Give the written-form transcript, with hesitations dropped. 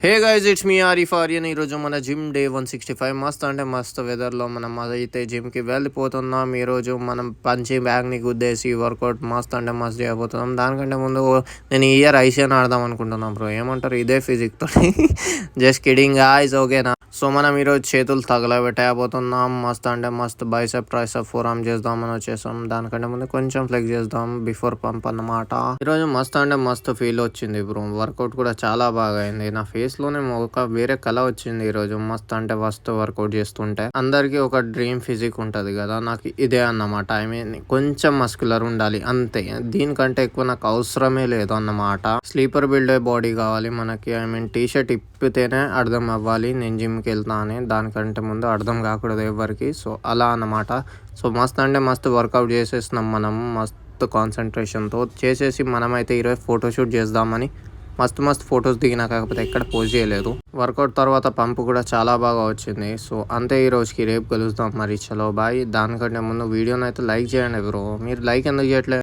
Hey guys, it's me Arif Aryan. ఈరోజు మన gym day 165. మస్త్ అంటే మస్త్ వెదర్లో మనం అయితే జిమ్కి వెళ్ళిపోతున్నాం. ఈరోజు మనం పంచి బ్యాగ్ని గుద్దేసి వర్కౌట్ మస్త్ అంటే మస్త్ చేయబోతున్నాం. దానికంటే ముందు నేను ఈ ఇయర్ ఐసీఎన్ ఆడదాం అనుకుంటున్నాం బ్రో. ఏమంటారు ఇదే ఫిజిక్తో? జస్ట్ కిడింగ్ గాయ్స్, ఓకేనా? సో మనం ఈరోజు చేతులు తగలబెట్టబోతున్నాం. మస్త్ అంటే మస్త్ బైసెప్ ట్రైసెప్ ఫోర్ ఆర్మ్ చేద్దామని వచ్చేసాం. దానికంటే ముందు కొంచెం ఫ్లెక్స్ చేద్దాం బిఫోర్ పంప్ అన్నమాట. ఈరోజు మస్త్ అంటే మస్త్ ఫీల్ వచ్చింది బ్రో. వర్కౌట్ కూడా చాలా బాగా అయింది. నా ఫేస్లోనే ఒక వేరే కళ వచ్చింది ఈరోజు. మస్త్ అంటే మస్త్ వర్కౌట్ చేస్తుంటే. అందరికీ ఒక డ్రీమ్ ఫిజిక్ ఉంటుంది కదా, నాకు ఇదే అన్నమాట. ఐ మీన్ కొంచెం మస్కులర్ ఉండాలి అంతే, దీనికంటే ఎక్కువ నాకు అవసరమే లేదు అన్నమాట. స్లీపర్ బిల్డ్ బాడీ కావాలి మనకి. ఐ మీన్ టీ షర్ట్ ఇప్పితేనే అర్థం అవ్వాలి నేను జిమ్కి వెళ్తా అని, దానికంటే ముందు అర్థం కాకూడదు ఎవరికి. సో అలా అన్నమాట. సో మస్త్ అంటే మస్త్ వర్కౌట్ చేసేస్తున్నాం మనం మస్త్ కాన్సన్ట్రేషన్తో చేసేసి మనమైతే ఈరోజు ఫోటోషూట్ చేద్దామని మస్తు ఫొటోస్ దిగినా, కాకపోతే ఎక్కడ పోస్ట్ చేయలేదు. వర్కౌట్ తర్వాత పంపు కూడా చాలా బాగా వచ్చింది. సో అంతే, ఈ రోజుకి రేపు కలుద్దాం మరి. చలో బాయ్. దానికంటే ముందు వీడియోని అయితే లైక్ చేయండి బ్రో. మీరు లైక్ ఎందుకు చేయట్లేదు?